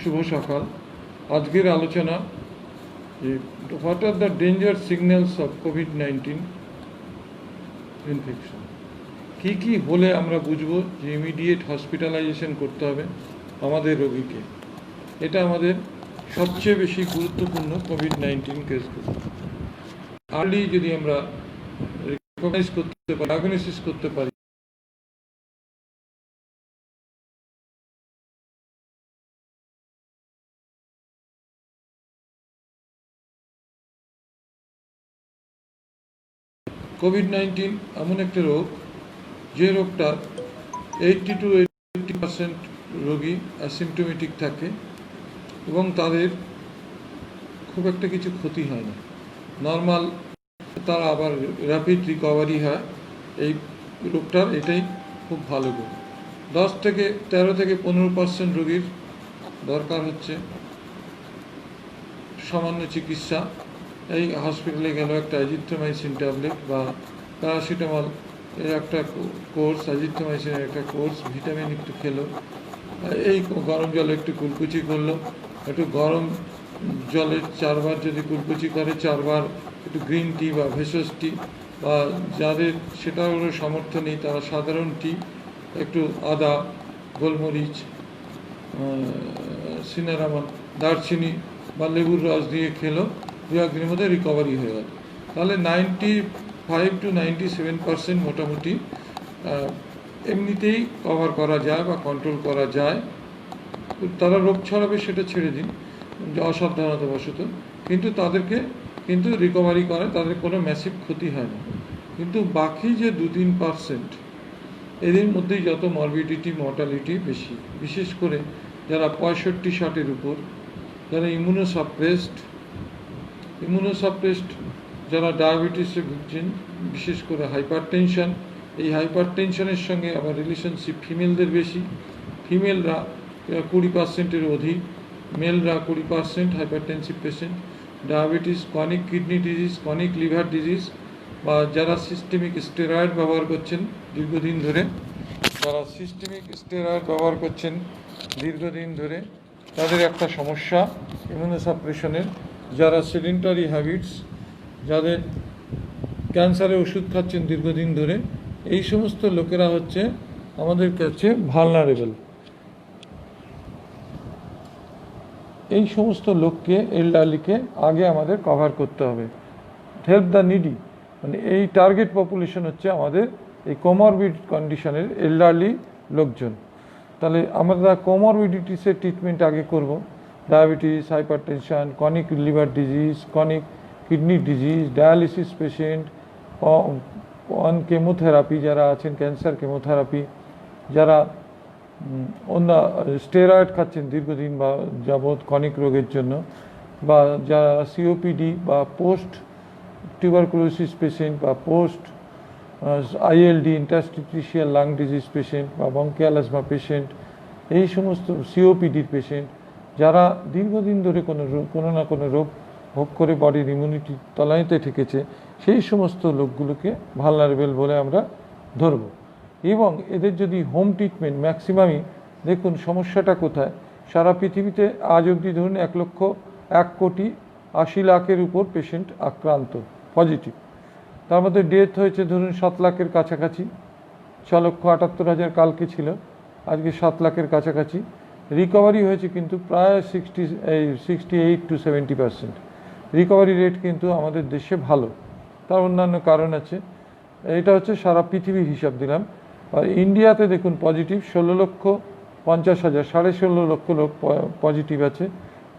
শুভ সকাল। আজকের আলোচনা যে what are the danger signals of COVID infection. কী হলে আমরা বুঝবো যে ইমিডিয়েট হসপিটালাইজেশন করতে হবে আমাদের রোগীকে। এটা আমাদের সবচেয়ে বেশি গুরুত্বপূর্ণ কোভিড-19 কেসগুলো। আর্লি যদি আমরা রিকগনাইজ করতে পারি, ডায়াগনোসিস করতে পারি, কোভিড-19 এমন একটা রোগ যে রোগটার 80 to 80% রোগী অ্যাসিমটোমেটিক থাকে এবং তাদের খুব একটা কিছু ক্ষতি হয় না, নর্মাল, তারা আবার র্যাপিড রিকভারি হয়। এই রোগটার এটাই খুব ভালো গুণ। 13 থেকে 15% রোগীর দরকার হচ্ছে সামান্য চিকিৎসা। এই হসপিটালে গেল একটা অ্যাজিথ্রোমাইসিন ট্যাবলেট বা প্যারাসিটামল এর একটা কোর্স, অ্যাজিথ্রোমাইসিনের একটা কোর্স, ভিটামিন একটু খেলো, এই গরম জলে একটু কুলকুচি করলো, একটু গরম জলে 4 বার যদি কুলকুচি করে 4 বার একটু গ্রিন টি বা ভেষজ টি, বা যাদের সেটারও সামর্থ্য নেই তারা সাধারণ টি, একটু আদা, গোলমরিচ, সিনারামন, দারচিনি বা লেবুর রস দিয়ে খেলো, 2 একদিনের মধ্যে রিকভারি হয়ে গেল। তাহলে 95 to 97% মোটামুটি এমনিতেই কভার করা যায় বা কন্ট্রোল করা যায়। তারা রোগ ছড়াবে সেটা ছেড়ে দিন, অসাবধানতাবশত, কিন্তু তাদেরকে কিন্তু রিকভারি করে, তাদের কোনো ম্যাসিভ ক্ষতি হয় না। কিন্তু বাকি যে 2-3% এদের মধ্যেই যত মরবিডিটি, মর্টালিটি বেশি, বিশেষ করে যারা 65-60-এর উপর, যারা ইমিউনোসাপ্রেসড, যারা ডায়াবেটিসে ভুগছেন, বিশেষ করে হাইপারটেনশন। এই হাইপারটেনশনের সঙ্গে আবার রিলেশনশিপ ফিমেলদের বেশি, ফিমেলরা 20%-এর অধিক, মেলরা 20% hypertensive patient. Diabetes, chronic kidney disease, chronic liver disease, বা যারা সিস্টেমিক স্টেরয়েড ব্যবহার করছেন দীর্ঘদিন ধরে, তাদের একটা সমস্যা ইমিউনোসাপ্রেশনের। যারা সেডেন্টারি হ্যাবিটস, যাদের ক্যান্সারের ওষুধ খাচ্ছেন দীর্ঘদিন ধরে, এই সমস্ত লোকেরা হচ্ছে আমাদের কাছে ভালনারেবল। এই সমস্ত লোককে, এল্ডারলিকে আগে আমাদের কভার করতে হবে। হেল্প দ্য নিডি, মানে এই টার্গেট পপুলেশন হচ্ছে আমাদের এই কোমরবিড কন্ডিশনের এল্ডারলি লোকজন। তাহলে আমরা কোমরবিডিটিসের ট্রিটমেন্ট আগে করব। Diabetes, hypertension, chronic liver disease, chronic kidney disease, dialysis patient, on chemotherapy যারা আছেন, ক্যান্সার কেমোথেরাপি, যারা অন্য স্টেরয়েড খাচ্ছেন দীর্ঘদিন বা যাবৎ ক্রনিক রোগের জন্য, বা যারা সিওপিডি বা পোস্ট টিউবারকুলোসিস পেশেন্ট বা post ILD, interstitial lung disease patient বা বঙ্কিয়াল অ্যাজমা পেশেন্ট, এই সমস্ত সিওপিডির পেশেন্ট, যারা দীর্ঘদিন ধরে কোনো না কোনো রোগ ভোগ করে বডির ইমিউনিটি তলানিতে ঠেকেছে, সেই সমস্ত লোকগুলোকে ভালনারেবল বলে আমরা ধরব। এবং এদের যদি হোম ট্রিটমেন্ট, ম্যাক্সিমামই দেখুন সমস্যাটা কোথায়। সারা পৃথিবীতে আজ অবধি ধরুন 1,80,00,000 উপর পেশেন্ট আক্রান্ত পজিটিভ, তার মধ্যে ডেথ হয়েছে ধরুন 7 লাখের কাছাকাছি। 6,78,000 কালকে ছিল, আজকে 7 লাখের কাছাকাছি। রিকভারি হয়েছে কিন্তু প্রায় 68 to 70%। রিকভারি রেট কিন্তু আমাদের দেশে ভালো, তার অন্যান্য কারণ আছে। এটা হচ্ছে সারা পৃথিবীর হিসাব দিলাম। আর ইন্ডিয়াতে দেখুন পজিটিভ 16,50,000, 16.5 লক্ষ লোক পজিটিভ আছে।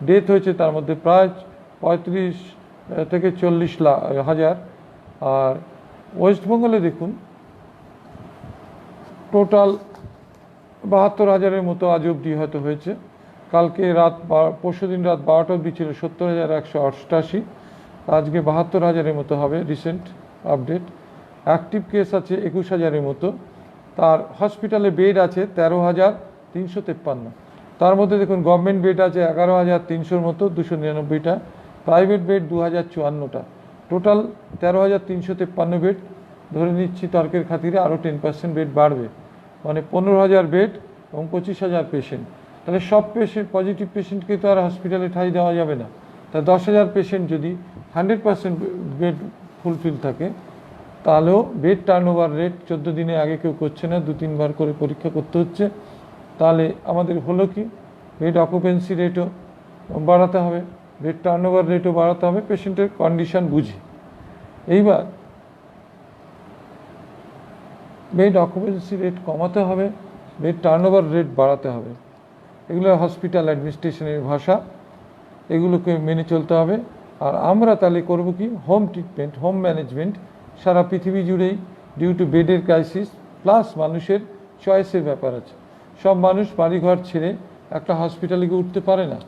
ডেথ হয়েছে তার মধ্যে প্রায় 35 থেকে 40,000। আর ওয়েস্টবেঙ্গলে দেখুন টোটাল 72,000-এর মতো আজ অবধি হয়তো হয়েছে। কালকে পরশুদিন রাত 12টা অবধি ছিল 70,188, আজকে 72,000-এর মতো হবে রিসেন্ট আপডেট। অ্যাক্টিভ কেস আছে 21,000-এর মতো। তার হসপিটালে বেড আছে 13,353। তার মধ্যে দেখুন গভর্নমেন্ট বেড আছে 11,300-র মতো, 299টা। প্রাইভেট বেড 2,054টা। Total 13,353 bed. ধরে নিচ্ছি তর্কের খাতিরে আরও 10% বেড বাড়বে, মানে 15,000 বেড এবং 25,000 পেশেন্ট। তাহলে সব পেশেন্ট পজিটিভ পেশেন্টকে তো আর হসপিটালে ঠাঁই দেওয়া যাবে না। তা 10,000 পেশেন্ট যদি 100% বেড ফুলফিল থাকে, তাহলেও বেড টার্নওভার রেট 14 দিনে আগে কেউ করছে না, 2-3 বার করে পরীক্ষা করতে হচ্ছে। তাহলে আমাদের হলো কি, বেড অকুপেন্সি রেটও বাড়াতে হবে, বেড টার্নওভার রেটও বাড়াতে হবে, পেশেন্টের কন্ডিশন বুঝি। এইবার বেড অকুপেন্সি রেট কমাতে হবে, বেড টার্নওভার রেট বাড়াতে হবে। এগুলো হসপিটাল অ্যাডমিনিস্ট্রেশনের ভাষা, এগুলোকে মেনে চলতে হবে। আর আমরা তাহলে করব কি, হোম ট্রিটমেন্ট, হোম ম্যানেজমেন্ট সারা পৃথিবী জুড়েই ডিউ টু বেডের ক্রাইসিস প্লাস মানুষের চয়েসের ব্যাপার আছে। সব মানুষ বাড়িঘর ছেড়ে একটা হসপিটালে গিয়ে উঠতে পারে না।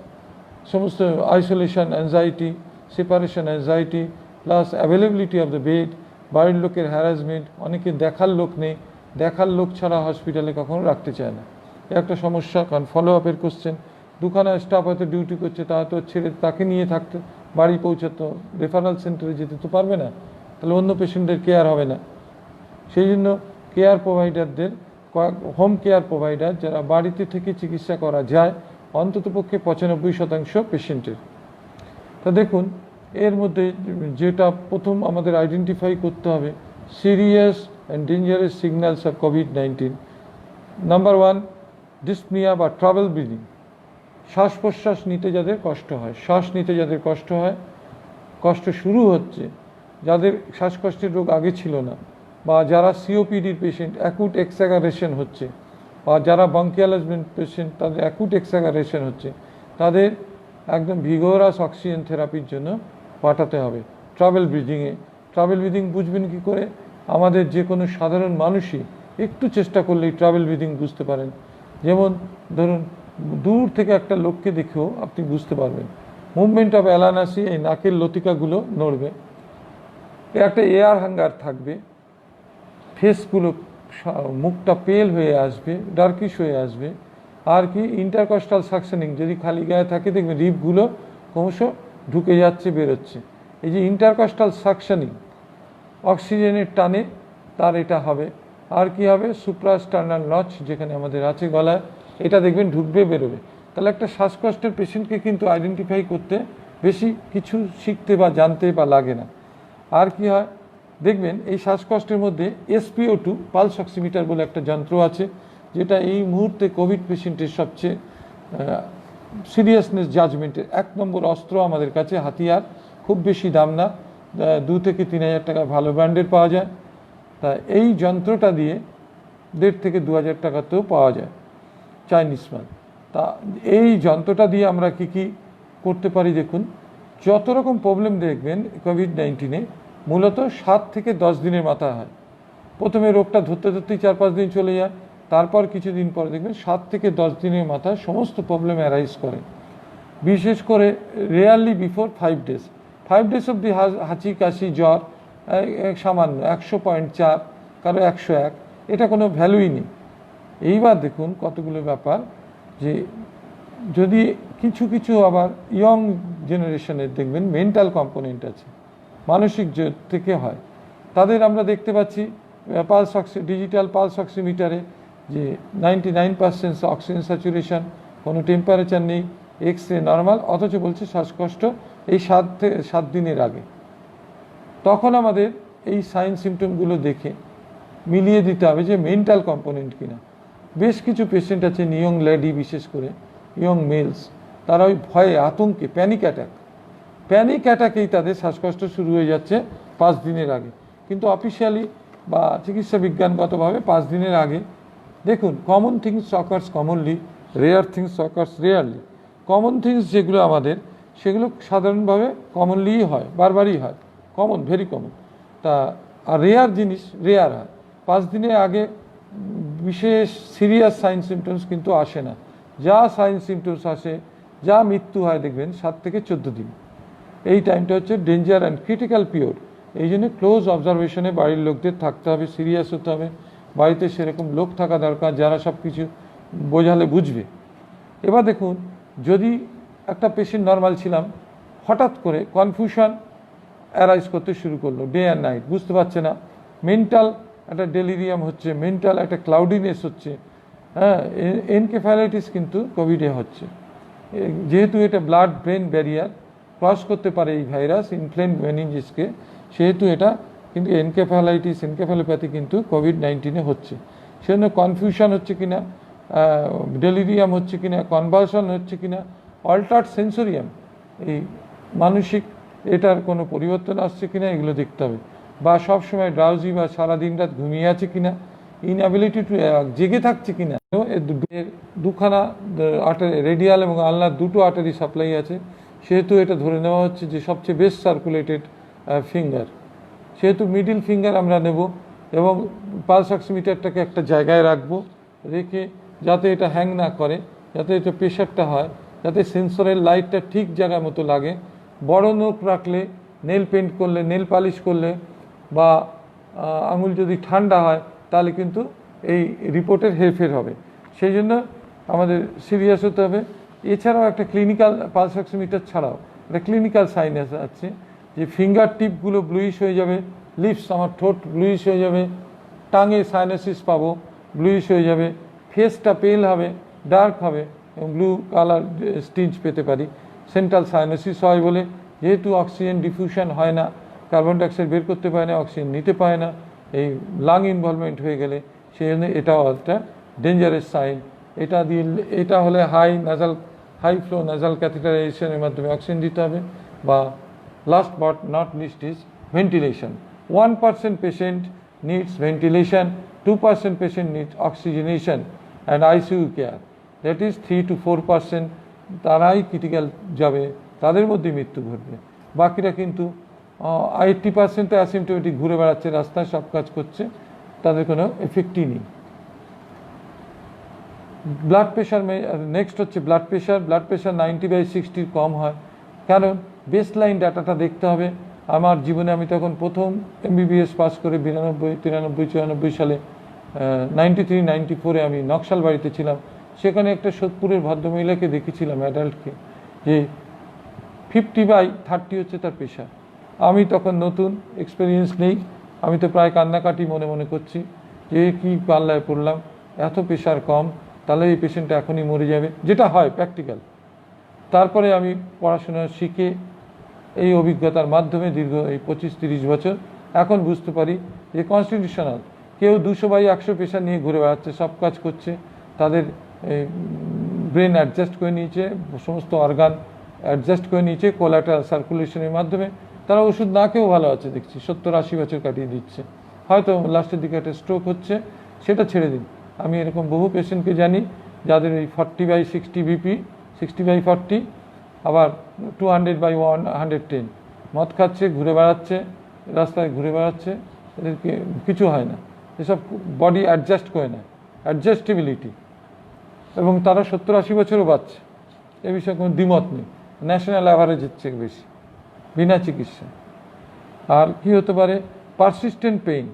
সমস্ত isolation anxiety, separation anxiety plus availability of the bed, বাড়ির লোকের হ্যারাসমেন্ট, অনেকে দেখার লোক নেই, দেখার লোক ছাড়া হসপিটালে কখনো রাখতে চায় না, এ একটা সমস্যা। কারণ ফলো আপের কোশ্চেন, দুখানা স্টাফ হয়তো ডিউটি করছে, তা হয়তো ছেড়ে তাকে নিয়ে থাকতে বাড়ি পৌঁছাতো, রেফারেল সেন্টারে যেতে তো পারবে না, তাহলে অন্য পেশেন্টের কেয়ার হবে না। সেই জন্য কেয়ার প্রোভাইডারদের, হোম কেয়ার প্রোভাইডার যারা বাড়িতে থেকে চিকিৎসা করা যায় অন্ততপক্ষে 95% পেশেন্টের। তা দেখুন, এর মধ্যে যেটা প্রথম আমাদের আইডেন্টিফাই করতে হবে, serious and dangerous signals of COVID-19. Number 1, dyspnoea বা ট্রাভেল ব্রিদিং, শ্বাস প্রশ্বাস নিতে যাদের কষ্ট হয়, শ্বাস নিতে যাদের কষ্ট হয়, কষ্ট শুরু হচ্ছে, যাদের শ্বাসকষ্টের রোগ আগে ছিল না, বা যারা সিওপিডির পেশেন্ট অ্যাকুট এক্সাগারেশন হচ্ছে, বা যারা ব্রঙ্কিয়ালাইজমেন্ট পেশেন্ট তাদের অ্যাকুট এক্সাগারেশন হচ্ছে, তাদের একদম ভিগোরাস অক্সিজেন থেরাপির জন্য পাঠাতে হবে ট্রাভেল ব্রিদিংয়ে। ট্রাভেল ব্রিদিং বুঝবেন কি করে? আমাদের যে কোনো সাধারণ মানুষই একটু চেষ্টা করলেই ট্রাভেল ব্রিদিং বুঝতে পারেন। যেমন ধরুন, দূর থেকে একটা লোককে দেখেও আপনি বুঝতে পারবেন। মুভমেন্ট অফ অ্যালানাসি, এই নাকের লতিকাগুলো নড়বে, একটা এয়ার হাঙ্গার থাকবে, ফেসগুলো, মুখটা পেল হয়ে আসবে, ডার্কিশ হয়ে আসবে। আর কি, ইন্টারকস্টাল সাকশনিং, যদি খালি গায়ে থাকে দেখবেন রিপগুলো ক্রমশ ঢুকে যাচ্ছে, বেরোচ্ছে। এই যে ইন্টারকস্টাল সাকশনিং, অক্সিজেনের টানে তার এটা হবে। আর কি হবে, সুপ্রাস্টার্নাল নচ যেখানে আমাদের আছে গলায়, এটা দেখবেন ঢুকবে, বেরোবে। তাহলে একটা শ্বাসকষ্টের পেশেন্টকে কিন্তু আইডেন্টিফাই করতে বেশি কিছু শিখতে বা জানতে বা লাগে না। আর কি হয় দেখবেন, এই শ্বাসকষ্টের মধ্যে SpO2 পালস অক্সিমিটার বলে একটা যন্ত্র আছে, যেটা এই মুহূর্তে কোভিড পেশেন্টের সবচেয়ে সিরিয়াসনেস জাজমেন্টের 1 নম্বর অস্ত্র আমাদের কাছে, হাতিয়ার। খুব বেশি দাম না, 2 থেকে 3,000 টাকা ভালো ব্র্যান্ডের পাওয়া যায়। তা এই যন্ত্রটা দিয়ে 1,500 থেকে 2,000 টাকাতেও পাওয়া যায়, চাইনিজ মাল। তা এই যন্ত্রটা দিয়ে আমরা কি কি করতে পারি দেখুন। যত রকম প্রবলেম দেখবেন কোভিড-19-এ মূলত 7 থেকে 10 দিনের মাথায় হয়। প্রথমে রোগটা ধরতে ধরতেই 4-5 দিন চলে যায়, তারপর কিছুদিন পরে দেখবেন 7 থেকে 10 দিনের মাথায় সমস্ত প্রবলেম অ্যারাইজ করে। বিশেষ করে রেয়ারলি বিফোর 5 ডেজ। 5 ডেজ অবধি হাঁচি কাশি জ্বর সামান্য 100.4, কারো 101, এটা কোনো ভ্যালুই নেই। এইবার দেখুন কতগুলো ব্যাপার, যে যদি কিছু কিছু আবার ইয়ং জেনারেশনের দেখবেন মেন্টাল কম্পোনেন্ট আছে, মানসিক থেকে হয়, তাদের আমরা দেখতে পাচ্ছি পালস ডিজিটাল পালস অক্সিমিটারে যে 99% অক্সিজেন স্যাচুরেশন, কোনো টেম্পারেচার নেই, এক্স-রে নর্মাল, অথচ বলছে শ্বাসকষ্ট এই 7 দিনের আগে। তখন আমাদের এই সাইন সিমটমগুলো দেখে মিলিয়ে দিতে হবে যে মেন্টাল কম্পোনেন্ট কিনা। বেশ কিছু পেশেন্ট আছে, ইয়ং লেডি বিশেষ করে, ইয়ং মেলস, তারা ওই ভয়ে আতঙ্কে প্যানিক অ্যাটাকেই তাদের শ্বাসকষ্ট শুরু হয়ে যাচ্ছে 5 দিনের আগে। কিন্তু অফিসিয়ালি বা চিকিৎসা বিজ্ঞানগতভাবে 5 দিনের আগে। দেখুন, common things occurs commonly, rare things occurs rarely. Common things যেগুলো আমাদের, সেগুলো সাধারণভাবে কমনলিই হয়, বারবারই হয়, কমন, ভেরি কমন। তা আর রেয়ার জিনিস রেয়ার হয়। 5 দিনের আগে বিশেষ সিরিয়াস সাইন সিমটমস কিন্তু আসে না। যা সাইন সিমটমস আসে, যা মৃত্যু হয় দেখবেন 7 থেকে 14 দিন। এই টাইমটা হচ্ছে ডেঞ্জার অ্যান্ড ক্রিটিক্যাল পিরিয়ড। এই জন্য ক্লোজ অবজারভেশনে বাড়ির লোকদের থাকতে হবে, সিরিয়াস হতে হবে। বাড়িতে সেরকম লোক থাকা দরকার যারা সব কিছু বোঝালে বুঝবে। এবার দেখুন, যদি একটা পেশেন্ট নর্মাল ছিলাম, হঠাৎ করে কনফিউশন অ্যারাইজ করতে শুরু করলো, ডে অ্যান্ড নাইট, বুঝতে পারছে না, মেন্টাল একটা ডেলিরিয়াম হচ্ছে, মেন্টাল একটা ক্লাউডিনেস হচ্ছে, হ্যাঁ, এনকেফ্যালাইটিস কিন্তু কোভিডে হচ্ছে। যেহেতু এটা ব্লাড ব্রেন ব্যারিয়ার ক্রস করতে পারে এই ভাইরাস ইনফ্লেম মেনিনজিসকে, সেহেতু এটা কিন্তু এনকেফ্যালাইটিস এনকেফ্যালোপ্যাথি কিন্তু কোভিড-19 হচ্ছে। সেজন্য কনফিউশন হচ্ছে কিনা, ডেলিরিয়াম হচ্ছে কিনা, কনভালশন হচ্ছে কিনা, অল্টার্ড সেন্সোরিয়াম, এই মানসিক এটার কোনো পরিবর্তন আসছে কিনা এগুলো দেখতে হবে, বা সবসময় ড্রাউজি বা সারাদিন রাত ঘুমিয়ে আছে কিনা, ইনঅ্যাবিলিটি টু জেগে থাকছে কিনা। এর দুখানা রেডিয়াল এবং আলনার দুটো আর্টারি সাপ্লাই আছে, সেহেতু এটা ধরে নেওয়া হচ্ছে যে সবচেয়ে বেস্ট সার্কুলেটেড ফিঙ্গার। সেহেতু মিডিল ফিঙ্গার আমরা নেব এবং পালস অক্সিমিটারটাকে একটা জায়গায় রাখবো, রেখে যাতে এটা হ্যাং না করে, যাতে এটা প্রেশারটা হয়, যাতে সেন্সরের লাইটটা ঠিক জায়গা মতো লাগে। বড় নখ রাখলে, নেল পেন্ট করলে, নেল পালিশ করলে বা আঙুল যদি ঠান্ডা হয় তাহলে কিন্তু এই রিপোর্টের হেরফের হবে। সেই জন্য আমাদের সিরিয়াস হতে হবে। এছাড়াও একটা ক্লিনিক্যাল পালস অক্সিমিটার ছাড়াও একটা ক্লিনিক্যাল সাইন আছে যে ফিঙ্গার টিপগুলো ব্লুইশ হয়ে যাবে, লিপস আমার ঠোঁট ব্লুইশ হয়ে যাবে, টাঙে সাইনোসিস পাবো, ব্লুইশ হয়ে যাবে, ফেসটা পেল হবে, ডার্ক হবে এবং ব্লু কালার স্টিঞ্জ পেতে পারি। সেন্ট্রাল সাইনোসিস হয় বলে, যেহেতু অক্সিজেন ডিফিউশন হয় না, কার্বন ডাইঅক্সাইড বের করতে পারে না, অক্সিজেন নিতে পারে না, এই লাং ইনভলভমেন্ট হয়ে গেলে সেই জন্য এটাও একটা ডেঞ্জারাস সাইন। এটা হলে হাই ফ্লো নাজাল ক্যাথেটারাইজেশনের মাধ্যমে অক্সিজেন দিতে হবে। বা last but not list is ventilation. 1% patient needs ventilation, 2% patient needs oxygenation and ICU care. That is 3 to 4% তারাই ক্রিটিক্যাল যাবে, তাদের মধ্যে মৃত্যু ঘটবে। বাকিরা কিন্তু 80% অ্যাসিমটোমেটিক ঘুরে বেড়াচ্ছে, রাস্তায় সব কাজ করছে, তাদের কোনো এফেক্টই নেই। ব্লাড প্রেশার নেক্সট হচ্ছে ব্লাড প্রেশার 90/60 কম হয়। কারণ বেসলাইন ডাটাটা দেখতে হবে। আমার জীবনে আমি তখন প্রথম এমবিবিএস পাস করে 92, 93, 94 সালে 93-94 আমি নকশাল বাড়িতে ছিলাম। সেখানে একটা সোদপুরের ভদ্রমহিলাকে দেখেছিলাম, অ্যাডাল্টকে, যে 50/30 হচ্ছে তার প্রেশার। আমি তখন নতুন, এক্সপিরিয়েন্স নেই, আমি তো প্রায় কান্নাকাটি মনে মনে করছি যে কি পাল্লায় পড়লাম, এত প্রেশার কম, তাহলে এই পেশেন্টটা এখনই মরে যাবে, যেটা হয় প্র্যাকটিক্যাল। তারপরে আমি পড়াশোনা শিখে এই অভিজ্ঞতার মাধ্যমে দীর্ঘ এই 25-30 বছর এখন বুঝতে পারি যে কনস্টিটিউশনাল, কেউ 200/100 প্রেশার নিয়ে ঘুরে বেড়াচ্ছে, সব কাজ করছে, তাদের ব্রেন অ্যাডজাস্ট করে নিয়েছে, সমস্ত অর্গান অ্যাডজাস্ট করে নিয়েছে কোলাটারাল সার্কুলেশনের মাধ্যমে, তারা ওষুধ না খেয়েও ভালো আছে দেখছি, 70-80 বছর কাটিয়ে দিচ্ছে। হয়তো লাস্টের দিকে একটা স্ট্রোক হচ্ছে, সেটা ছেড়ে দিন। আমি এরকম বহু পেশেন্টকে জানি যাদের এই 40/60 বিপি, 60/40, আবার 200/110, মদ খাচ্ছে, ঘুরে বেড়াচ্ছে, রাস্তায় ঘুরে বেড়াচ্ছে, এদেরকে কিছু হয় না, এসব বডি অ্যাডজাস্ট করে না, অ্যাডজাস্টেবিলিটি, এবং তারা 70-80 বছরও বাঁচছে, এ বিষয়ে কোনো দ্বিমত নেই। ন্যাশনাল অ্যাভারেজের চেয়ে বেশি বিনা চিকিৎসা। আর কি হতে পারে, পারসিস্টেন্ট পেইন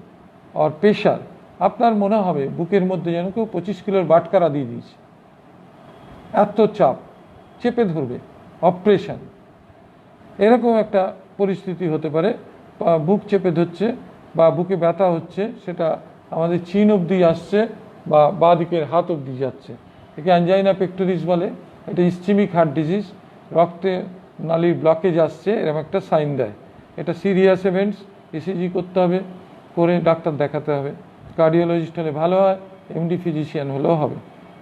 আর প্রেশার, আপনার মনে হবে বুকের মধ্যে যেন কেউ 25 কিলোর বাটকারা দিয়ে দিয়েছে, এত চাপ, চেপে ধরবে, অপারেশন, এরকম একটা পরিস্থিতি হতে পারে। বুক চেপে ধরছে বা বুকে ব্যথা হচ্ছে, সেটা আমাদের চিন অবধি আসছে বা বাঁ দিকের হাত অবধি যাচ্ছে, একে অ্যাঞ্জাইনা পেক্টোরিস বলে। এটা ইসচেমিক হার্ট ডিজিজ, রক্তে নালীর ব্লকেজ আসছে, এরকম একটা সাইন দেয়। এটা সিরিয়াস ইভেন্টস, ইসিজি করতে হবে, করে ডাক্তার দেখাতে হবে। কার্ডিওলজিস্ট হলে ভালো হয়, এমডি ফিজিশিয়ান হলেও হবে,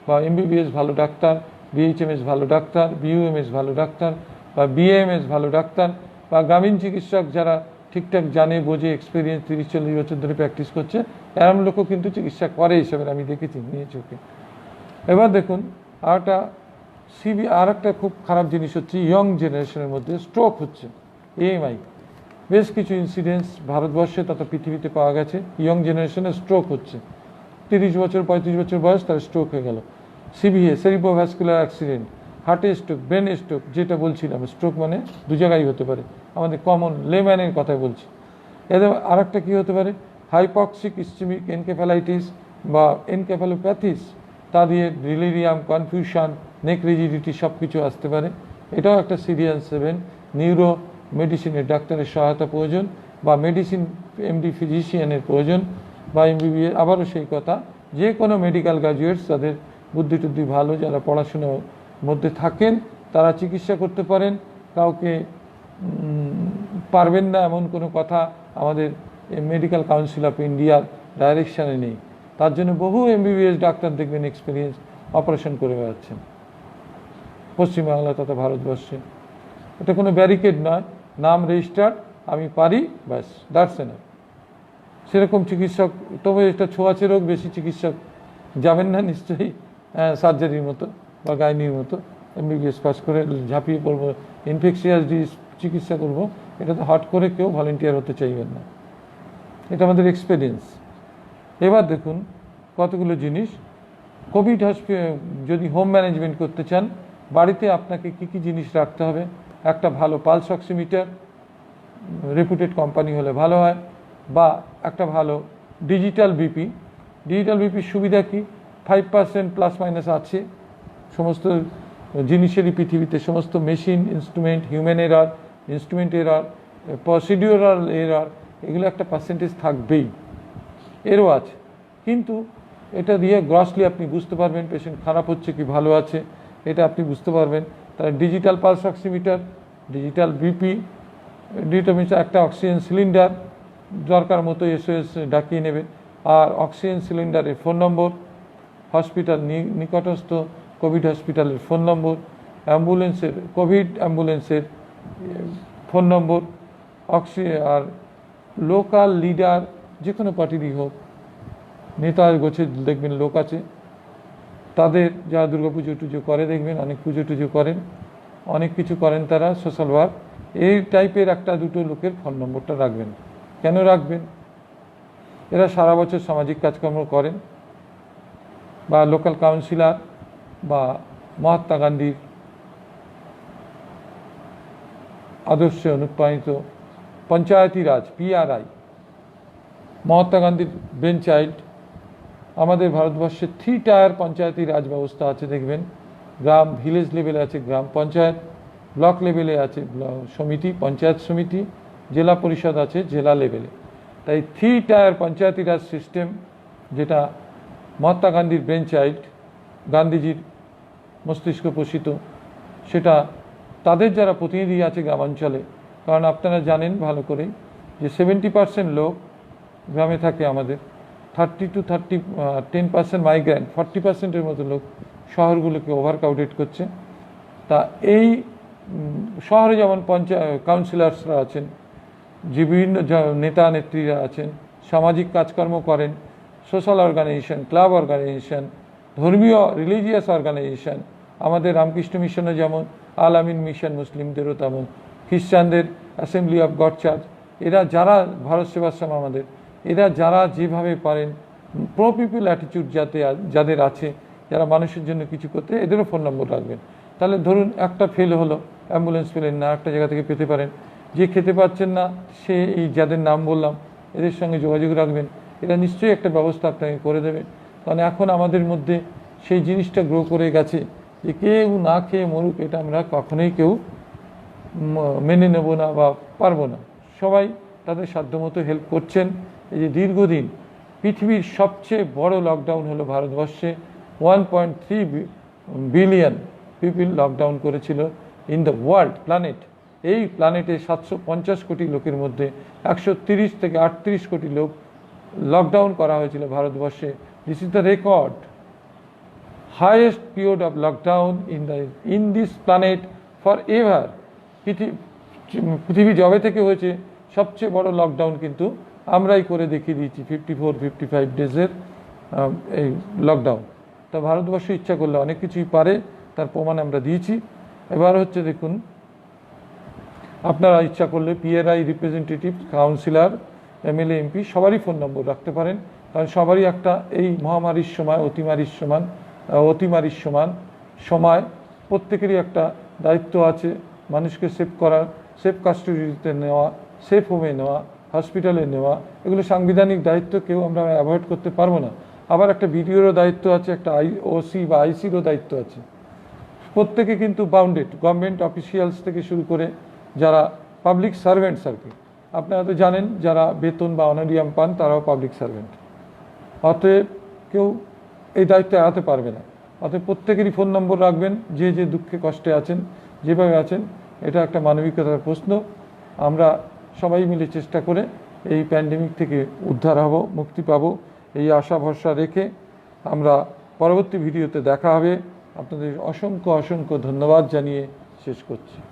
বা এমবিবিএস ভালো ডাক্তার, বিএইচএমএস ভালো ডাক্তার, বিইউএমএস ভালো ডাক্তার, বা বিএএমএস ভালো ডাক্তার, বা গ্রামীণ চিকিৎসক যারা ঠিকঠাক জানে বোঝে, এক্সপিরিয়েন্স 30-40 বছর ধরে প্র্যাকটিস করছে, এরম লোকও কিন্তু চিকিৎসা করে হিসেবে আমি দেখেছি নিয়ে চোখে। এবার দেখুন আর একটা খুব খারাপ জিনিস হচ্ছে, ইয়ং জেনারেশনের মধ্যে স্ট্রোক হচ্ছে। এএমআই বেশ কিছু ইনসিডেন্টস ভারতবর্ষে তথা পৃথিবীতে পাওয়া গেছে, ইয়ং জেনারেশনে স্ট্রোক হচ্ছে। 30 বছর 35 বছর বয়স, তার স্ট্রোক হয়ে গেল। সিভিএ, সেরিব্রোভাস্কুলার অ্যাক্সিডেন্ট, হার্টে স্ট্রোক, ব্রেন স্ট্রোক, যেটা বলছিলাম, স্ট্রোক মানে দু জায়গায় হতে পারে, আমাদের কমন লেম্যানের কথাই বলছি। এদের আর একটা কী হতে পারে, হাইপক্সিক ইসচেমিক এনকেফ্যালাইটিস বা এনকেফ্যালোপ্যাথিস, তা দিয়ে ডিলিরিয়াম, কনফিউশন, নেক রিজিডিটি সব কিছু আসতে পারে। এটাও একটা সিরিয়াস ইভেন্ট। নিউরো মেডিসিনের ডাক্তারের সহায়তা প্রয়োজন, বা মেডিসিন এমডি ফিজিশিয়ানের প্রয়োজন, বা এমবিবিএস। আবারও সেই কথা যে কোনো মেডিকেল গ্র্যাজুয়েটস যাদের বুদ্ধি টুদ্ধি ভালো, যারা পড়াশোনার মধ্যে থাকেন, তারা চিকিৎসা করতে পারেন। কাউকে পারবেন না এমন কোনো কথা আমাদের মেডিকেল কাউন্সিল অফ ইন্ডিয়ার ডাইরেকশানে নেই। তার জন্য বহু এমবিবিএস ডাক্তার দেখবেন এক্সপিরিয়েন্স অপারেশন করে বেড়াচ্ছেন পশ্চিমবাংলা তথা ভারতবর্ষে। এটা কোনো ব্যারিকেড নয়, নাম রেজিস্টার্ড, আমি পারি, ব্যাস, দ্যাটস এনাফ। সেরকম চিকিৎসক, তবে এটা ছোঁয়াচে রোগ, বেশি চিকিৎসক যাবেন না নিশ্চয়ই সার্জারির মতো বা গাইনির মতো এমবিবিএস পাস করে ঝাঁপিয়ে পড়বো ইনফেকশিয়াস ডিজিজ চিকিৎসা করব, এটা তো হট করে কেউ ভলেন্টিয়ার হতে চাইবেন না। এটা আমাদের এক্সপিরিয়েন্স। এবার দেখুন কতগুলো জিনিস। কোভিড যদি হোম ম্যানেজমেন্ট করতে চান, বাড়িতে আপনাকে কি কি জিনিস রাখতে হবে। একটা ভালো পালস অক্সিমিটার, রেপুটেড কোম্পানি হলে ভালো হয়, বা একটা ভালো ডিজিটাল বিপি। ডিজিটাল বিপির সুবিধা কি? 5% প্লাস মাইনাস আছে সমস্ত জিনিসেরই পৃথিবীতে, সমস্ত machine, instrument, human error, instrument error, procedural error, এগুলো একটা পার্সেন্টেজ থাকবেই, এরও আছে। কিন্তু এটা দিয়ে গ্রসলি আপনি বুঝতে পারবেন পেশেন্ট খারাপ হচ্ছে কি ভালো আছে, এটা আপনি বুঝতে পারবেন। তার digital pulse oximeter, digital BP, ডিটারমিটার, একটা অক্সিজেন সিলিন্ডার দরকার মতো এসওএস ডাকিয়ে নেবেন, আর অক্সিজেন সিলিন্ডারের ফোন নম্বর, হসপিটাল নিকটস্থ কোভিড হসপিটালের ফোন নম্বর, অ্যাম্বুলেন্সের কোভিড অ্যাম্বুলেন্সের ফোন নম্বর, আর লোকাল লিডার যে কোনো পার্টিরই হোক, নেতা গোছে দেখবেন লোক আছে, তাদের যারা দুর্গাপুজো টুজো করে দেখবেন, অনেক পুজো টুজো করেন, অনেক কিছু করেন তারা, সোশ্যাল ওয়ার্ক, এই টাইপের একটা দুটো লোকের ফোন নম্বরটা রাখবেন। কেন রাখবেন? এরা সারা বছর সামাজিক কাজকর্ম করেন, বা লোকাল কাউন্সিলর বা মহাত্মা গান্ধীর আদর্শে অনুপ্রাণিত পঞ্চায়েতি রাজ, পিআরআই, মহাত্মা গান্ধীর ব্রেন চাইল্ড। আমাদের ভারতবর্ষে 3 টায়ার পঞ্চায়েতি রাজ ব্যবস্থা আছে দেখবেন। গ্রাম, ভিলেজ লেভেলে আছে গ্রাম পঞ্চায়েত, ব্লক লেভেলে আছে সমিতি, পঞ্চায়েত সমিতি, জেলা পরিষদ আছে জেলা লেভেলে। তাই 3 টায়ার পঞ্চায়েতি রাজ সিস্টেম, যেটা মহাত্মা গান্ধীর ব্রেন চাইল্ড, গান্ধীজির মস্তিষ্ক পোষিত, সেটা তাদের যারা প্রতিনিধি আছে গ্রামাঞ্চলে, কারণ আপনারা জানেন ভালো করেই যে 70% লোক গ্রামে থাকে আমাদের, 10% মাইগ্রেন্ট, 40%-এর মতো লোক শহরগুলোকে ওভার ক্রাউডেড করছে। তা এই শহরে যেমন কাউন্সিলার্সরা আছেন, যে বিভিন্ন নেতা নেত্রীরা আছেন, সামাজিক কাজকর্ম করেন, সোশ্যাল অর্গানাইজেশন, ক্লাব অর্গানাইজেশন, ধর্মীয় রিলিজিয়াস অর্গানাইজেশন, আমাদের রামকৃষ্ণ মিশনে যেমন আল আমিন মিশন, মুসলিমদেরও তেমন, খ্রিস্টানদের অ্যাসেম্বলি অফ গড চার্চ, এরা যারা ভারত সেবাশ্রম আমাদের, এরা যারা যেভাবে পারেন প্রো পিপল অ্যাটিটিউড যাদের আছে, যারা মানুষের জন্য কিছু করতে, এদেরও ফোন নম্বর রাখবেন। তাহলে ধরুন একটা ফেল হলো, অ্যাম্বুলেন্স পেলেন না, একটা জায়গা থেকে পেতে পারেন। যে খেতে পাচ্ছেন না, সে এই যাদের নাম বললাম এদের সঙ্গে যোগাযোগ রাখবেন, এরা নিশ্চয়ই একটা ব্যবস্থা আপনাকে করে দেবে। কারণ এখন আমাদের মধ্যে সেই জিনিসটা গ্রো করে গেছে যে কেউ না খেয়ে মরুক, এটা আমরা কখনোই কেউ মেনে নেব না বা পারবো না। সবাই তাদের সাধ্যমতো হেল্প করছেন। এই যে দীর্ঘদিন পৃথিবীর সবচেয়ে বড় লকডাউন হলো ভারতবর্ষে, 1.3 বিলিয়ন পিপল লকডাউন করেছিল ইন দ্য ওয়ার্ল্ড প্ল্যানেট। এই প্ল্যানেটে 750 কোটি লোকের মধ্যে 130 থেকে 38 কোটি লোক লকডাউন করা হয়েছিল ভারতবর্ষে। This is the record, highest period of lockdown in this planet for ever. পৃথিবী জবে থেকে হয়েছে সবচেয়ে বড় লকডাউন কিন্তু আমরাই করে দেখিয়ে দিয়েছি, 54-55 ডেজের এই লকডাউন। তা ভারতবর্ষ ইচ্ছা করলে অনেক কিছুই পারে, তার প্রমাণ আমরা দিয়েছি। এবার হচ্ছে দেখুন, আপনারা ইচ্ছা করলে PRI representative, councillor, MLA, MP সবারই ফোন নম্বর রাখতে পারেন। কারণ সবারই একটা এই মহামারীর সময়, অতিমারির সমান সময় প্রত্যেকেরই একটা দায়িত্ব আছে মানুষকে সেভ করার, সেফ কাস্টডিতে নেওয়া, সেফ হোমে নেওয়া, হসপিটালে নেওয়া। এগুলো সাংবিধানিক দায়িত্ব, কেউ আমরা অ্যাভয়েড করতে পারবো না। আবার একটা বিডিওরও দায়িত্ব আছে, একটা ওসি বা আইসিরও দায়িত্ব আছে। প্রত্যেকে কিন্তু বাউন্ডেড, গভর্নমেন্ট অফিসিয়ালস থেকে শুরু করে যারা পাবলিক সার্ভেন্টস আর কি, আপনারা তো জানেন যারা বেতন বা অনারিয়াম পান তারাও পাবলিক সার্ভেন্ট। অতএব কেউ এই দায়িত্ব এড়াতে পারবে না। অতএব প্রত্যেকেরই ফোন নম্বর রাখবেন, যে যে দুঃখে কষ্টে আছেন, যেভাবে আছেন। এটা একটা মানবিকতার প্রশ্ন। আমরা সবাই মিলে চেষ্টা করে এই প্যান্ডেমিক থেকে উদ্ধার হব, মুক্তি পাব, এই আশা ভরসা রেখে আমরা পরবর্তী ভিডিওতে দেখা হবে। আপনাদের অসংখ্য অসংখ্য ধন্যবাদ জানিয়ে শেষ করছি।